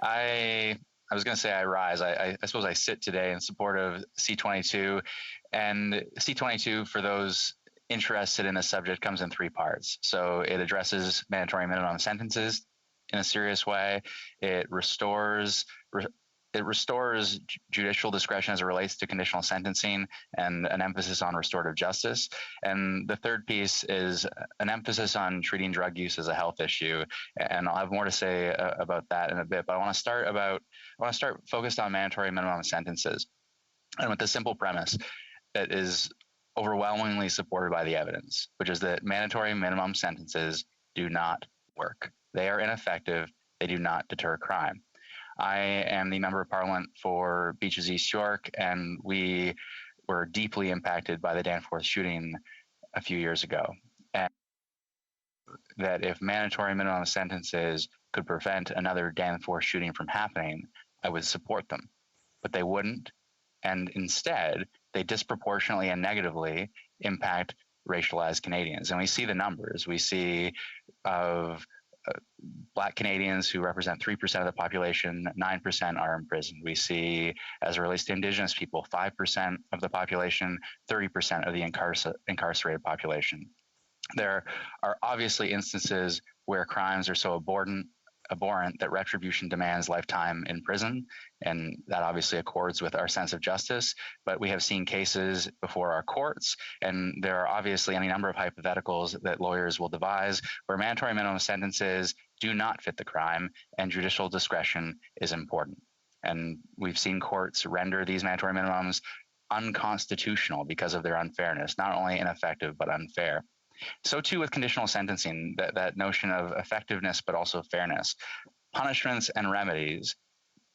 I was going to say I rise. I suppose I sit today in support of C-22. And C-22, for those interested in the subject, comes in three parts. So it addresses mandatory minimum sentences in a serious way. It restores judicial discretion as it relates to conditional sentencing and an emphasis on restorative justice. And the third piece is an emphasis on treating drug use as a health issue. And I'll have more to say about that in a bit. But I want to start focused on mandatory minimum sentences, and with the simple premise that is overwhelmingly supported by the evidence, which is that mandatory minimum sentences do not work. They are ineffective. They do not deter crime. I am the Member of Parliament for Beaches East York, and we were deeply impacted by the Danforth shooting a few years ago. And that if mandatory minimum sentences could prevent another Danforth shooting from happening, I would support them. But they wouldn't, and instead, they disproportionately and negatively impact racialized Canadians. And we see the numbers. We see of Black Canadians who represent 3% of the population, 9% are in prison. We see, as it relates to Indigenous people, 5% of the population, 30% of the incarcerated population. There are obviously instances where crimes are so abhorrent that retribution demands lifetime in prison, and that obviously accords with our sense of justice. But we have seen cases before our courts, and there are obviously any number of hypotheticals that lawyers will devise where mandatory minimum sentences do not fit the crime, and judicial discretion is important. And we've seen courts render these mandatory minimums unconstitutional because of their unfairness, not only ineffective, but unfair. So too with conditional sentencing, that notion of effectiveness, but also fairness. Punishments and remedies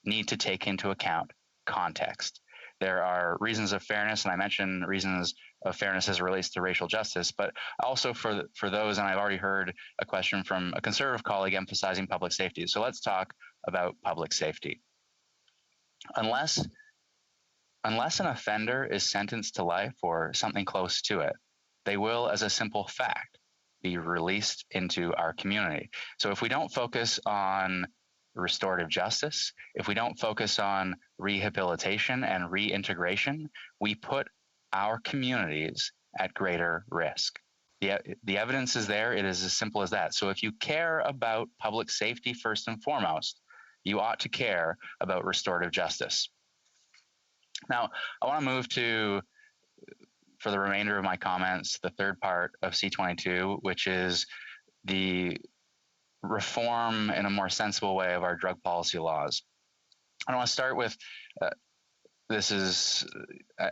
need to take into account context. There are reasons of fairness, and I mentioned reasons of fairness as it relates to racial justice, but also for those, and I've already heard a question from a Conservative colleague emphasizing public safety. So let's talk about public safety. Unless an offender is sentenced to life or something close to it, they will, as a simple fact, be released into our community. So if we don't focus on restorative justice, if we don't focus on rehabilitation and reintegration, we put our communities at greater risk. The evidence is there. It is as simple as that. So if you care about public safety first and foremost, you ought to care about restorative justice. Now, I want to move to, for the remainder of my comments, the third part of C-22, which is the reform in a more sensible way of our drug policy laws. I want to start with, this is,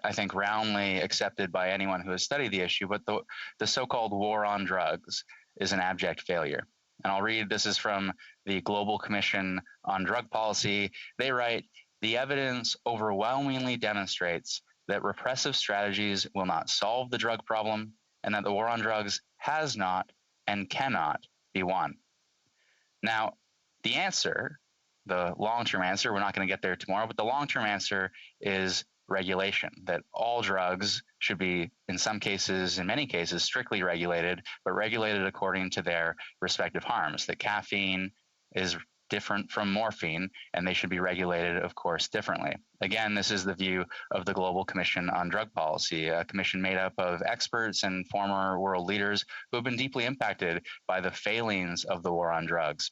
I think, roundly accepted by anyone who has studied the issue, but the so-called war on drugs is an abject failure. And I'll read, this is from the Global Commission on Drug Policy. They write, "The evidence overwhelmingly demonstrates that repressive strategies will not solve the drug problem, and that the war on drugs has not and cannot be won." Now, the answer, the long-term answer, we're not going to get there tomorrow, but the long-term answer is regulation, that all drugs should be, in some cases, in many cases, strictly regulated, but regulated according to their respective harms, that caffeine is different from morphine, and they should be regulated, of course, differently. Again, this is the view of the Global Commission on Drug Policy, a commission made up of experts and former world leaders who have been deeply impacted by the failings of the war on drugs.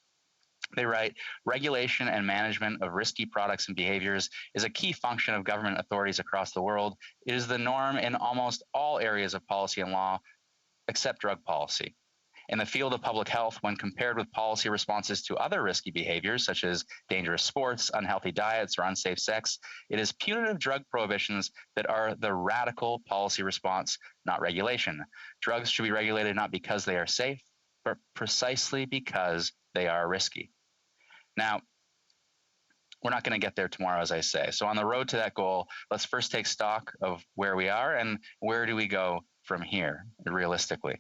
They write, "Regulation and management of risky products and behaviors is a key function of government authorities across the world. It is the norm in almost all areas of policy and law, except drug policy. In the field of public health, when compared with policy responses to other risky behaviors, such as dangerous sports, unhealthy diets, or unsafe sex, it is punitive drug prohibitions that are the radical policy response, not regulation. Drugs should be regulated not because they are safe, but precisely because they are risky." Now, we're not going to get there tomorrow, as I say. So on the road to that goal, let's first take stock of where we are and where do we go from here, realistically.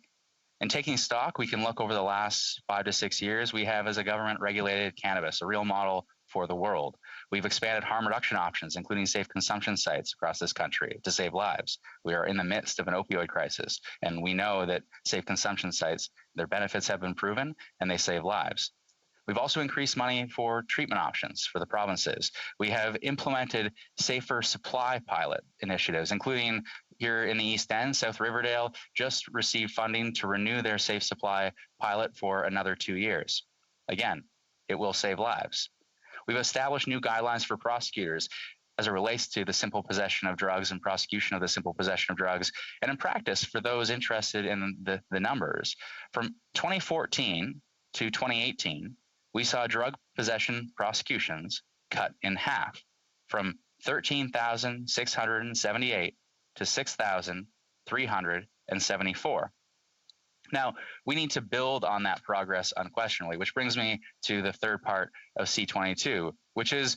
In taking stock, we can look over the last 5 to 6 years. We have, as a government, regulated cannabis, a real model for the world. We've expanded harm reduction options, including safe consumption sites across this country to save lives. We are in the midst of an opioid crisis, and we know that safe consumption sites, their benefits have been proven, and they save lives. We've also increased money for treatment options for the provinces. We have implemented safer supply pilot initiatives, including here in the East End. South Riverdale just received funding to renew their safe supply pilot for another 2 years. Again, it will save lives. We've established new guidelines for prosecutors as it relates to the simple possession of drugs and prosecution of the simple possession of drugs. And in practice, for those interested in the numbers, from 2014 to 2018, we saw drug possession prosecutions cut in half, from 13,678 to 6,374. Now, we need to build on that progress unquestionably, which brings me to the third part of C-22, which is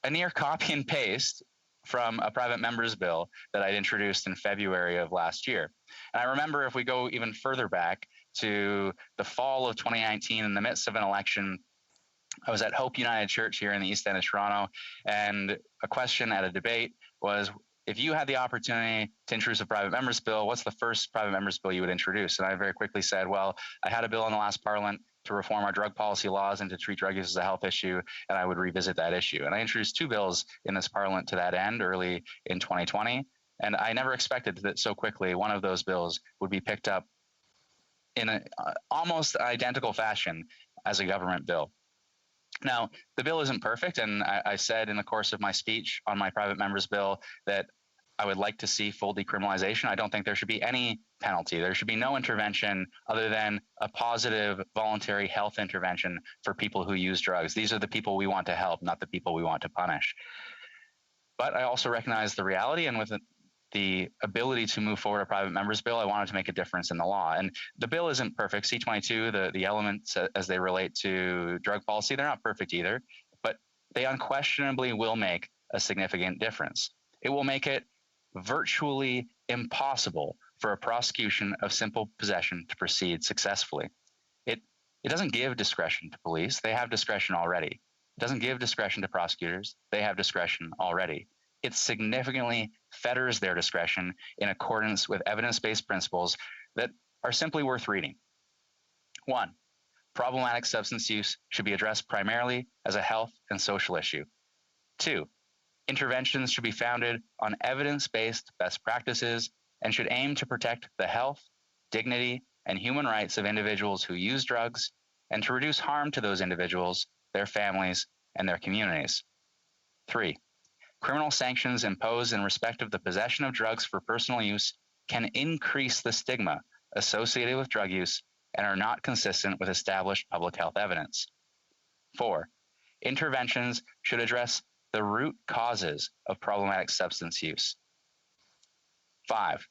a near copy and paste from a private member's bill that I'd introduced in February of last year. And I remember, if we go even further back to the fall of 2019, in the midst of an election, I was at Hope United Church here in the East End of Toronto, and a question at a debate was, if you had the opportunity to introduce a private member's bill, what's the first private member's bill you would introduce? And I very quickly said, well, I had a bill in the last Parliament to reform our drug policy laws and to treat drug use as a health issue, and I would revisit that issue. And I introduced 2 bills in this Parliament to that end early in 2020, and I never expected that so quickly one of those bills would be picked up in an almost identical fashion as a government bill. Now, the bill isn't perfect, and I said in the course of my speech on my private member's bill that I would like to see full decriminalization. I don't think there should be any penalty. There should be no intervention other than a positive voluntary health intervention for people who use drugs. These are the people we want to help, not the people we want to punish. But I also recognize the reality, and with the ability to move forward a private member's bill, I wanted to make a difference in the law. And the bill isn't perfect. C-22, the elements as they relate to drug policy, they're not perfect either, but they unquestionably will make a significant difference. It will make it virtually impossible for a prosecution of simple possession to proceed successfully. It doesn't give discretion to police. They have discretion already. It doesn't give discretion to prosecutors. They have discretion already. It significantly fetters their discretion in accordance with evidence-based principles that are simply worth reading. 1, problematic substance use should be addressed primarily as a health and social issue. 2, interventions should be founded on evidence-based best practices and should aim to protect the health, dignity, and human rights of individuals who use drugs and to reduce harm to those individuals, their families, and their communities. 3, criminal sanctions imposed in respect of the possession of drugs for personal use can increase the stigma associated with drug use and are not consistent with established public health evidence. 4, interventions should address the root causes of problematic substance use. 5,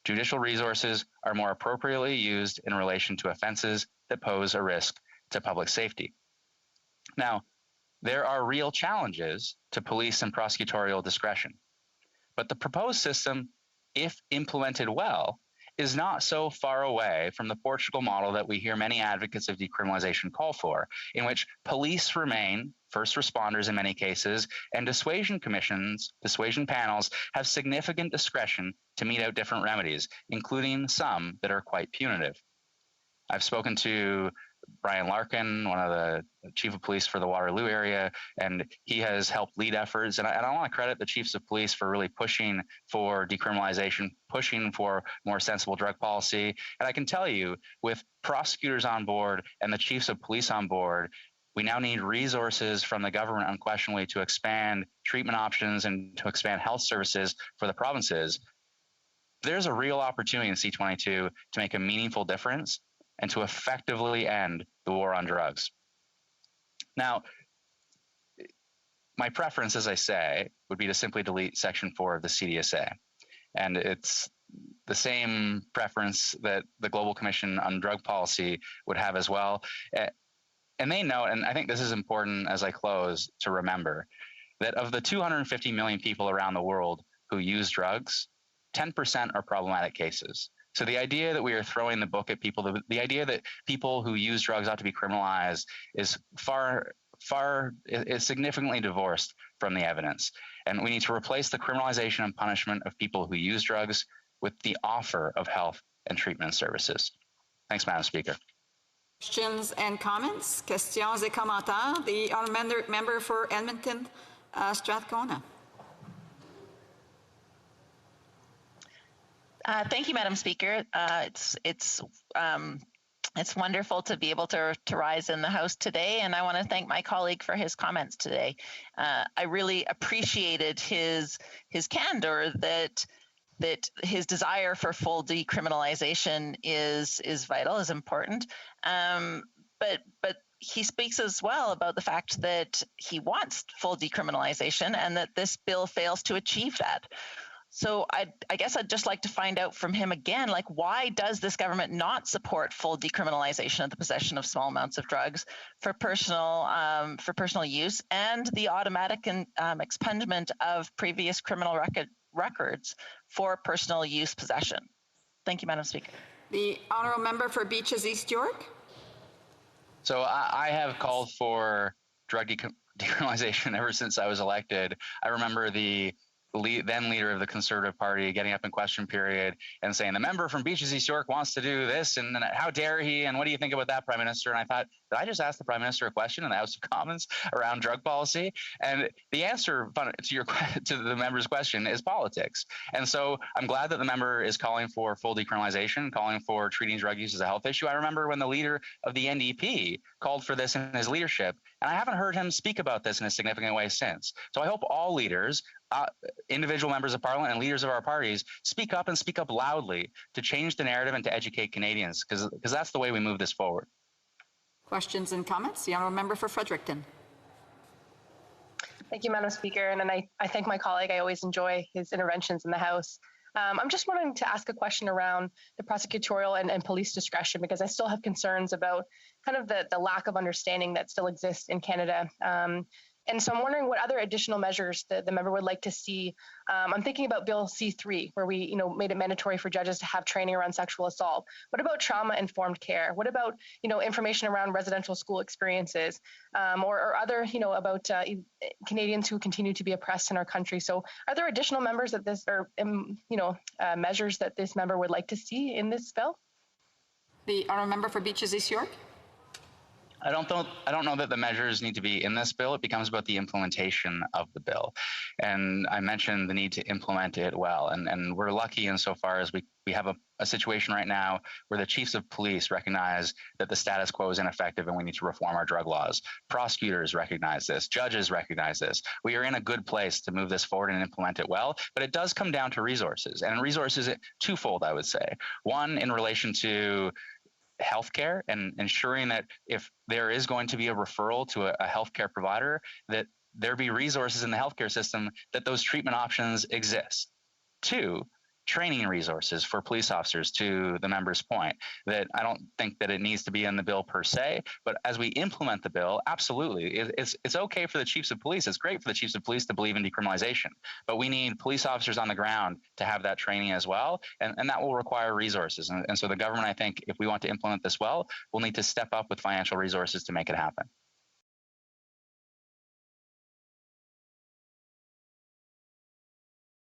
judicial resources are more appropriately used in relation to offenses that pose a risk to public safety. Now, there are real challenges to police and prosecutorial discretion, but the proposed system, if implemented well, is not so far away from the Portugal model that we hear many advocates of decriminalization call for, in which police remain first responders in many cases, and dissuasion panels have significant discretion to mete out different remedies, including some that are quite punitive. I've spoken to Brian Larkin, one of the chief of police for the Waterloo area, and he has helped lead efforts. And I want to credit the chiefs of police for really pushing for decriminalization, pushing for more sensible drug policy. And I can tell you, with prosecutors on board and the chiefs of police on board, we now need resources from the government unquestionably to expand treatment options and to expand health services for the provinces. There's a real opportunity in C-22 to make a meaningful difference and to effectively end the war on drugs. Now, my preference, as I say, would be to simply delete Section 4 of the CDSA. And it's the same preference that the Global Commission on Drug Policy would have as well. And they note, and I think this is important as I close to remember, that of the 250 million people around the world who use drugs, 10% are problematic cases. So the idea that we are throwing the book at people, the idea that people who use drugs ought to be criminalized is is significantly divorced from the evidence. And we need to replace the criminalization and punishment of people who use drugs with the offer of health and treatment services. Thanks, Madam Speaker. Questions and comments? Questions et commentaires? The honourable member for Edmonton, Strathcona. Thank you, Madam Speaker. It's wonderful to be able to rise in the House today, and I want to thank my colleague for his comments today. I really appreciated his candor that his desire for full decriminalization is vital, is important. But he speaks as well about the fact that he wants full decriminalization and that this bill fails to achieve that. So I guess I'd just like to find out from him again, like, why does this government not support full decriminalization of the possession of small amounts of drugs for personal use, and the automatic expungement of previous criminal records for personal use possession? Thank you, Madam Speaker. The honourable member for Beaches East York. So I have called for drug decriminalization ever since I was elected. I remember the then leader of the Conservative Party getting up in question period and saying, the member from Beaches East York wants to do this, and how dare he, and what do you think about that, Prime Minister? And I thought, did I just ask the Prime Minister a question in the House of Commons around drug policy? And the answer to the member's question is politics. And so I'm glad that the member is calling for full decriminalization, calling for treating drug use as a health issue. I remember when the leader of the NDP called for this in his leadership, and I haven't heard him speak about this in a significant way since. So I hope all leaders, individual members of Parliament and leaders of our parties, speak up and speak up loudly to change the narrative and to educate Canadians, because that's the way we move this forward. Questions and comments? The honourable member for Fredericton. Thank you, Madam Speaker, and I thank my colleague. I always enjoy his interventions in the House. I'm just wanting to ask a question around the prosecutorial and police discretion, because I still have concerns about kind of the lack of understanding that still exists in Canada. And so I'm wondering what other additional measures the member would like to see. I'm thinking about Bill C-3, where we made it mandatory for judges to have training around sexual assault. What about trauma-informed care? What about information around residential school experiences, or other about Canadians who continue to be oppressed in our country? So are there additional members that this or measures that this member would like to see in this bill? The honourable member for Beaches East York. I don't know that the measures need to be in this bill. It becomes about the implementation of the bill. And I mentioned the need to implement it well. And we're lucky insofar as we have a situation right now where the chiefs of police recognize that the status quo is ineffective and we need to reform our drug laws. Prosecutors recognize this. Judges recognize this. We are in a good place to move this forward and implement it well. But it does come down to resources. And resources twofold, I would say. One, in relation to healthcare and ensuring that if there is going to be a referral to a healthcare provider, that there be resources in the healthcare system that those treatment options exist. Two, training resources for police officers, to the member's point, that I don't think that it needs to be in the bill per se, but as we implement the bill, absolutely. It's okay for the chiefs of police. It's great for the chiefs of police to believe in decriminalization, but we need police officers on the ground to have that training as well, and that will require resources. And so the government, I think, if we want to implement this well, will need to step up with financial resources to make it happen.